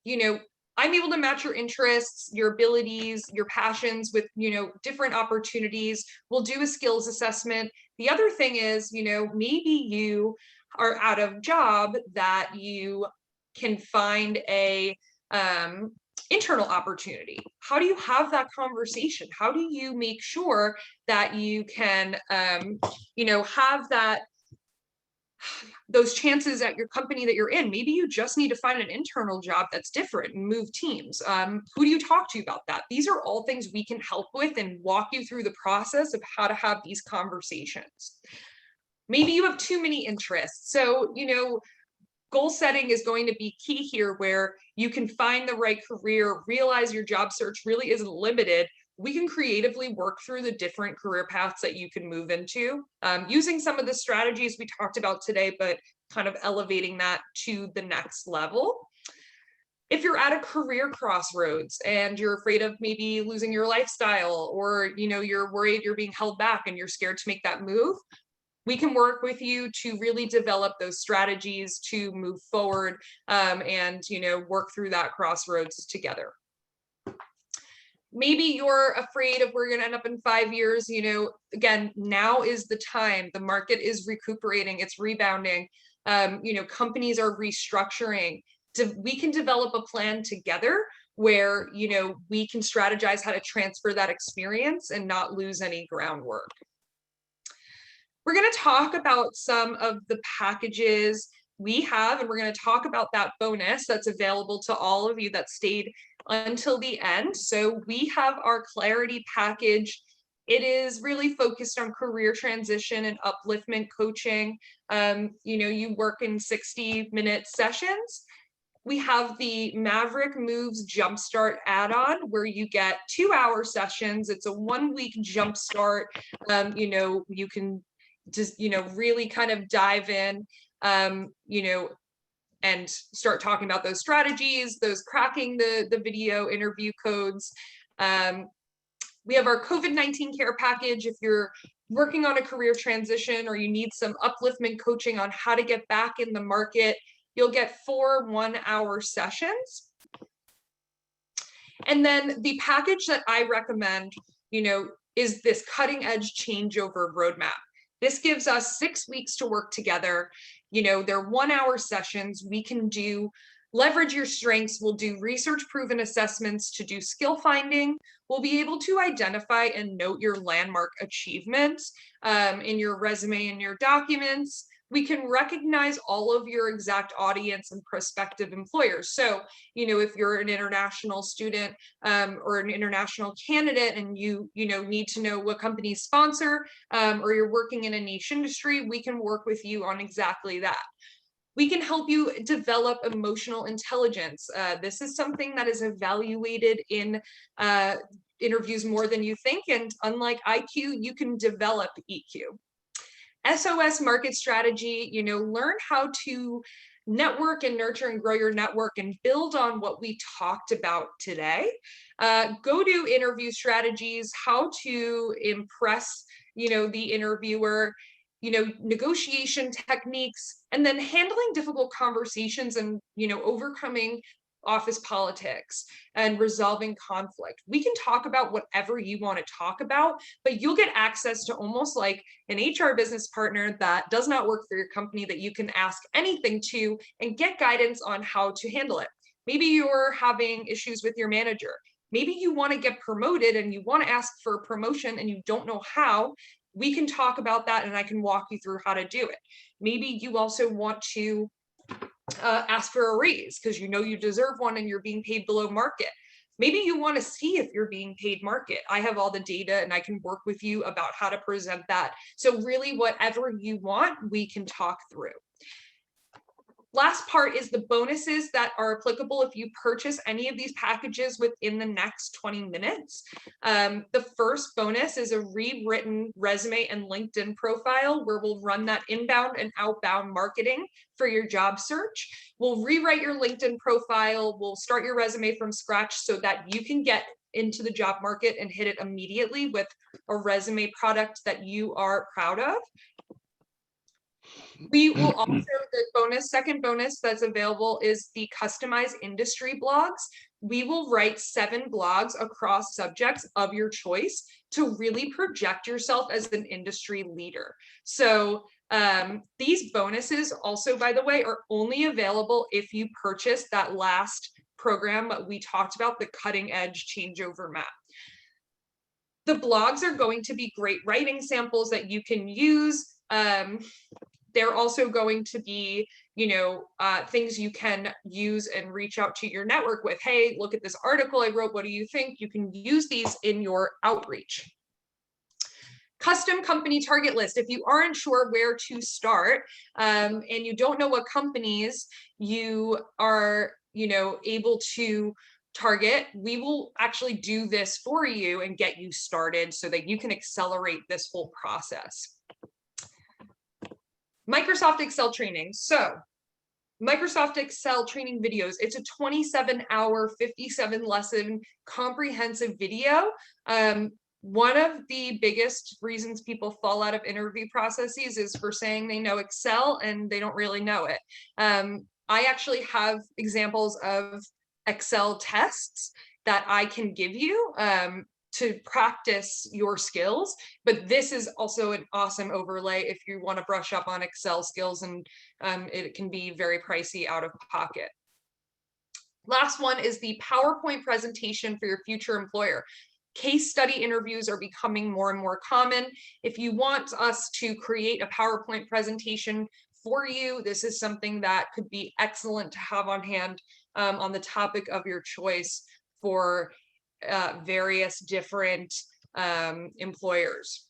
You know, I'm able to match your interests, your abilities, your passions with, you know, different opportunities. We'll do a skills assessment. The other thing is, you know, maybe you are out of job that you can find a internal opportunity. How do you have that conversation? How do you make sure that you can, you know, have that those chances at your company that you're in? Maybe you just need to find an internal job that's different and move teams. Who do you talk to about that? These are all things we can help with and walk you through the process of how to have these conversations. Maybe you have too many interests. So, you know, goal setting is going to be key here, where you can find the right career, realize your job search really isn't limited. We can creatively work through the different career paths that you can move into, using some of the strategies we talked about today, but kind of elevating that to the next level. If you're at a career crossroads and you're afraid of maybe losing your lifestyle, or, you know, you're worried you're being held back and you're scared to make that move, we can work with you to really develop those strategies to move forward, and, you know, work through that crossroads together. Maybe you're afraid of we're going to end up in 5 years. You know, again, now is the time. The market is recuperating, it's rebounding. You know, companies are restructuring. We can develop a plan together where, you know, we can strategize how to transfer that experience and not lose any groundwork. We're going to talk about some of the packages we have, and we're going to talk about that bonus that's available to all of you that stayed until the end. So we have our Clarity package. It is really focused on career transition and upliftment coaching. You know, you work in 60-minute sessions. We have the Maverick Moves Jumpstart add-on, where you get 2-hour sessions. It's a 1-week jumpstart. You know, you can just, you know, really kind of dive in, you know, and start talking about those strategies, those cracking the video interview codes. We have our COVID-19 care package. If you're working on a career transition or you need some upliftment coaching on how to get back in the market, you'll get 4 1-hour sessions. And then the package that I recommend, you know, is this cutting edge changeover roadmap. This gives us 6 weeks to work together. You know, they're 1-hour sessions. We can leverage your strengths. We'll do research proven assessments to do skill finding. We'll be able to identify and note your landmark achievements in your resume and your documents. We can recognize all of your exact audience and prospective employers. So, you know, if you're an international student or an international candidate and you know, need to know what companies sponsor, or you're working in a niche industry, we can work with you on exactly that. We can help you develop emotional intelligence. This is something that is evaluated in interviews more than you think. And unlike IQ, you can develop EQ. SOS market strategy, learn how to network and nurture and grow your network and build on what we talked about today. Go to interview strategies, how to impress, the interviewer, negotiation techniques, and then handling difficult conversations and, overcoming office politics and resolving conflict. We can talk about whatever you want to talk about, but you'll get access to almost like an HR business partner that does not work for your company that you can ask anything to and get guidance on how to handle it. Maybe you're having issues with your manager. Maybe you want to get promoted and you want to ask for a promotion and you don't know how. We can talk about that and I can walk you through how to do it. Maybe you also want to ask for a raise because you deserve one and you're being paid below market. Maybe you want to see if you're being paid market. I have all the data and I can work with you about how to present that. So really whatever you want, we can talk through. Last part is the bonuses that are applicable if you purchase any of these packages within the next 20 minutes. The first bonus is a rewritten resume and LinkedIn profile where we'll run that inbound and outbound marketing for your job search. We'll rewrite your LinkedIn profile. We'll start your resume from scratch so that you can get into the job market and hit it immediately with a resume product that you are proud of. We will also, the second bonus that's available is the customized industry blogs. We will write 7 blogs across subjects of your choice to really project yourself as an industry leader. So these bonuses also, by the way, are only available if you purchase that last program we talked about, the cutting edge changeover map. The blogs are going to be great writing samples that you can use. They're also going to be, things you can use and reach out to your network with. Hey, look at this article I wrote. What do you think? You can use these in your outreach. Custom company target list. If you aren't sure where to start and you don't know what companies you are, able to target, we will actually do this for you and get you started so that you can accelerate this whole process. Microsoft Excel training. So Microsoft Excel training videos. It's a 27-hour, 57-lesson comprehensive video. One of the biggest reasons people fall out of interview processes is for saying they know Excel and they don't really know it. I actually have examples of Excel tests that I can give you to practice your skills, but this is also an awesome overlay if you want to brush up on Excel skills, and it can be very pricey out of pocket. Last one is the PowerPoint presentation for your future employer. Case study interviews are becoming more and more common. If you want us to create a PowerPoint presentation for you, this is something that could be excellent to have on hand on the topic of your choice for various different employers.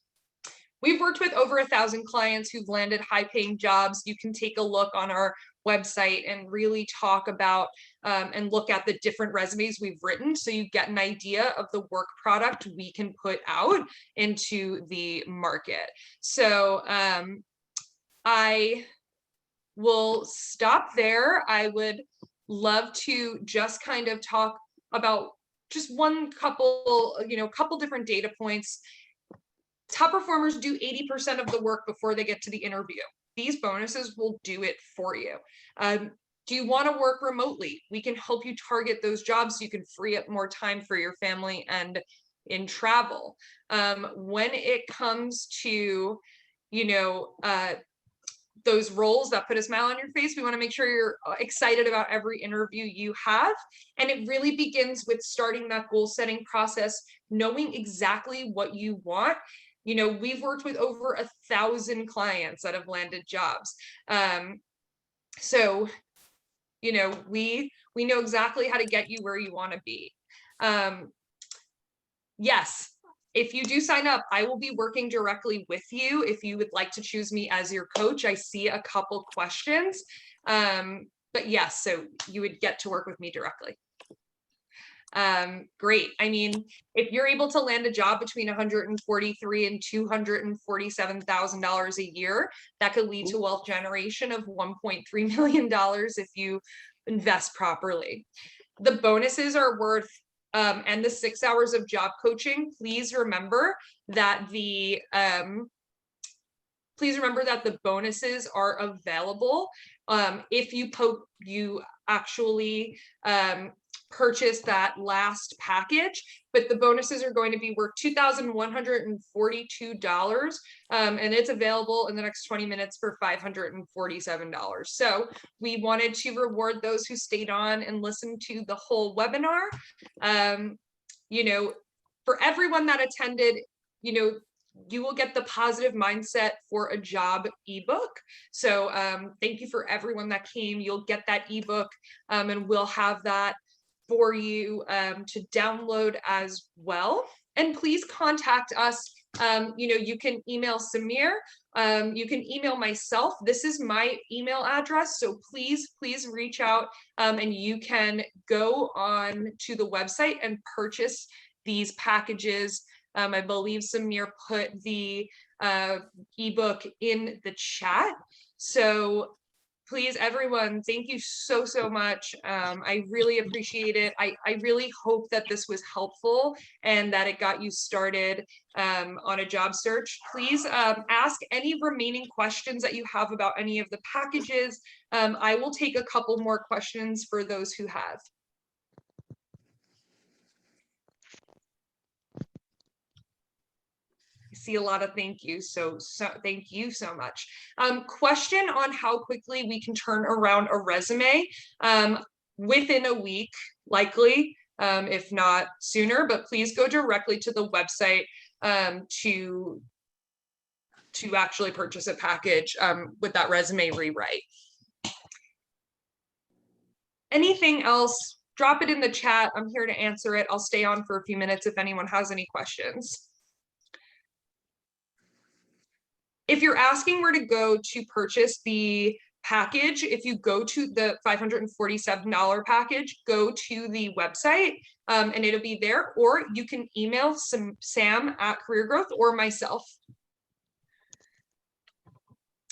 We've worked with over 1,000 clients who've landed high-paying jobs. You can take a look on our website and really talk about and look at the different resumes we've written so you get an idea of the work product we can put out into the market. So I will stop there. I would love to just kind of talk about just couple different data points. Top performers do 80% of the work before they get to the interview. These bonuses will do it for you. Do you want to work remotely? We can help you target those jobs so you can free up more time for your family and in travel. When it comes to, those roles that put a smile on your face, we want to make sure you're excited about every interview you have. And it really begins with starting that goal setting process, knowing exactly what you want. We've worked with over 1,000 clients that have landed jobs. So, we know exactly how to get you where you want to be. Yes. If you do sign up, I will be working directly with you. If you would like to choose me as your coach, I see a couple questions. But yes, so you would get to work with me directly. great. I mean, if you're able to land a job between 143 and $247,000 a year, that could lead to wealth generation of $1.3 million if you invest properly. The bonuses are worth, and the 6 hours of job coaching, please remember that the bonuses are available if you actually purchase that last package, but the bonuses are going to be worth $2,142, and it's available in the next 20 minutes for $547. So we wanted to reward those who stayed on and listened to the whole webinar. You know, for everyone that attended, you know, you will get the positive mindset for a job ebook. So thank you for everyone that came. You'll get that ebook, and we'll have that for you to download as well. And please contact us. You know, you can email Samir. You can email myself. This is my email address. So please reach out, and you can go on to the website and purchase these packages. I believe Samir put the ebook in the chat. So please, everyone, thank you so much. I really appreciate it. I really hope that this was helpful and that it got you started on a job search. Please ask any remaining questions that you have about any of the packages. I will take a couple more questions for those who have. See a lot of thank yous, so thank you so much. Question on how quickly we can turn around a resume. Within a week, likely, if not sooner, but please go directly to the website to actually purchase a package with that resume rewrite. Anything else, drop it in the chat. I'm here to answer it. I'll stay on for a few minutes if anyone has any questions. If you're asking where to go to purchase the package, if you go to the $547 package, go to the website and it'll be there, or you can email Sam at Career Growth or myself.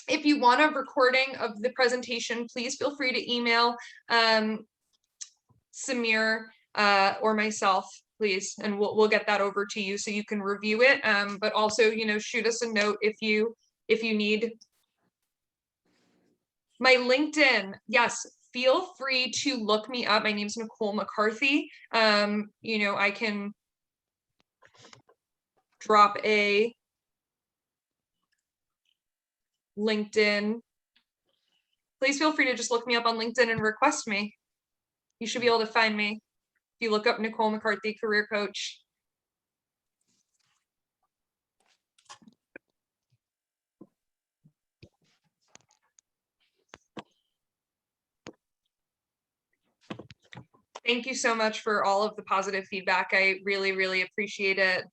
If you want a recording of the presentation, please feel free to email Samir or myself, please, and we'll get that over to you so you can review it. But also, you know, shoot us a note if you need. My LinkedIn, yes, feel free to look me up. My name's Nicole McCarthy. You know, I can drop a LinkedIn. Please feel free to just look me up on LinkedIn and request me. You should be able to find me if you look up Nicole McCarthy, career coach. Thank you so much for all of the positive feedback. I really appreciate it.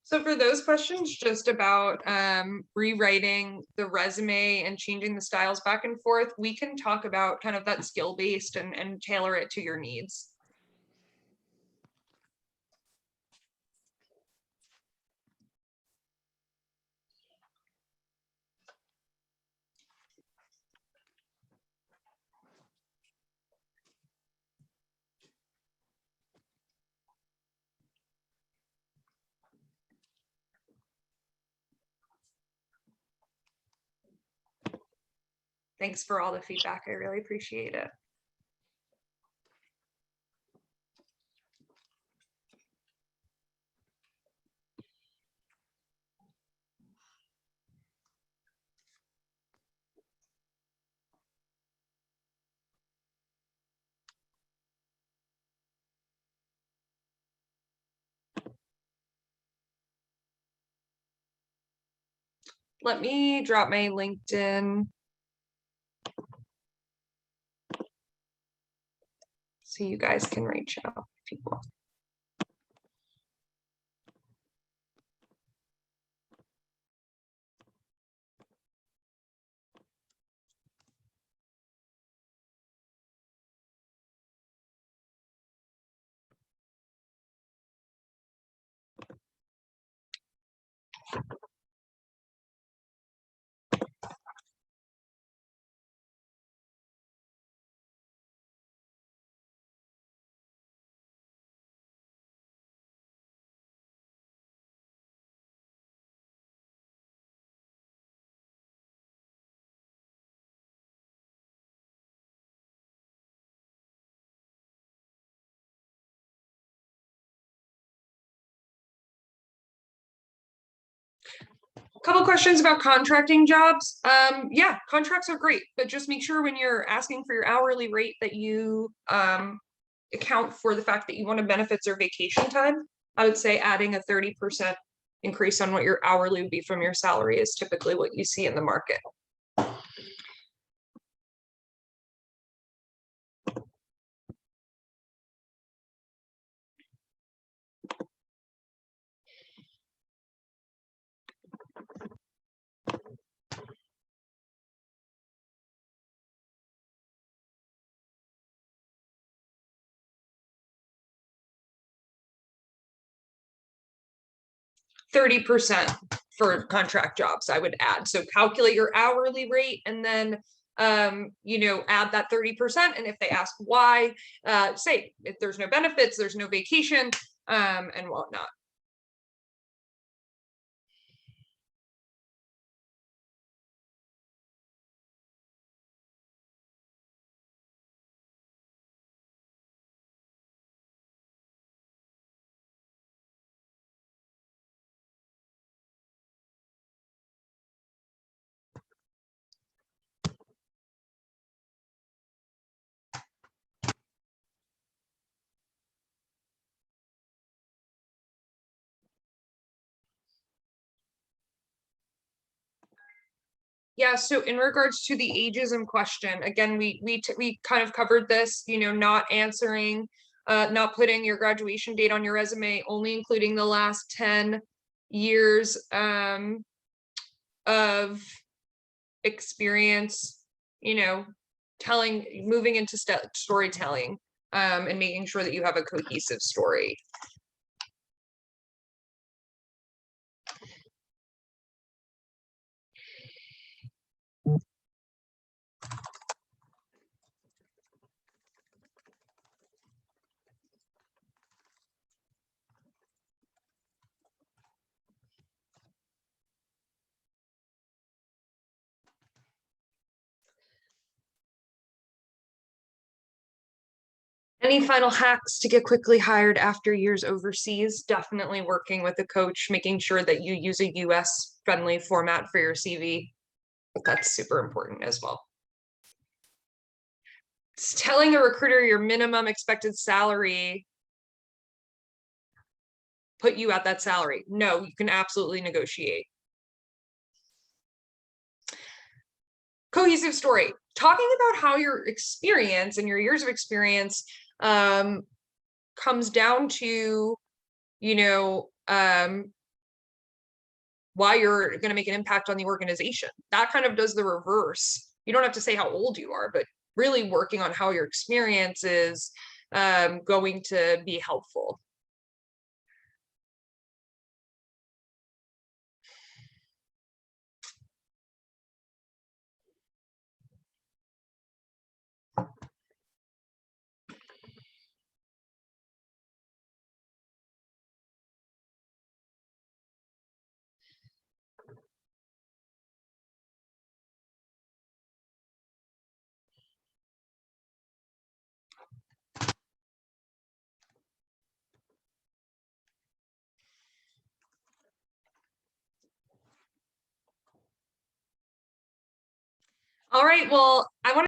So for those questions just about rewriting the resume and changing the styles back and forth, we can talk about kind of that skill-based and tailor it to your needs. Thanks for all the feedback. I really appreciate it. let me drop my LinkedIn. So you guys can reach out if you want. Couple questions about contracting jobs. Yeah, contracts are great, but just make sure when you're asking for your hourly rate that you account for the fact that you want a benefits or vacation time. I would say adding a 30% increase on what your hourly would be from your salary is typically what you see in the market. %30 for contract jobs, I would add. So calculate your hourly rate and then add that 30%. And if they ask why, say if there's no benefits, there's no vacation, and whatnot. Yeah, so in regards to the ageism question, again, we kind of covered this, not answering, not putting your graduation date on your resume, only including the last 10 years of experience, moving into storytelling, and making sure that you have a cohesive story. Any final hacks to get quickly hired after years overseas? Definitely working with a coach, making sure that you use a US friendly format for your CV. That's super important as well. It's telling a recruiter your minimum expected salary put you at that salary. No, you can absolutely negotiate. Cohesive story. Talking about how your experience and your years of experience comes down to, why you're going to make an impact on the organization. That kind of does the reverse. You don't have to say how old you are, but really working on how your experience is going to be helpful. All right, well, I want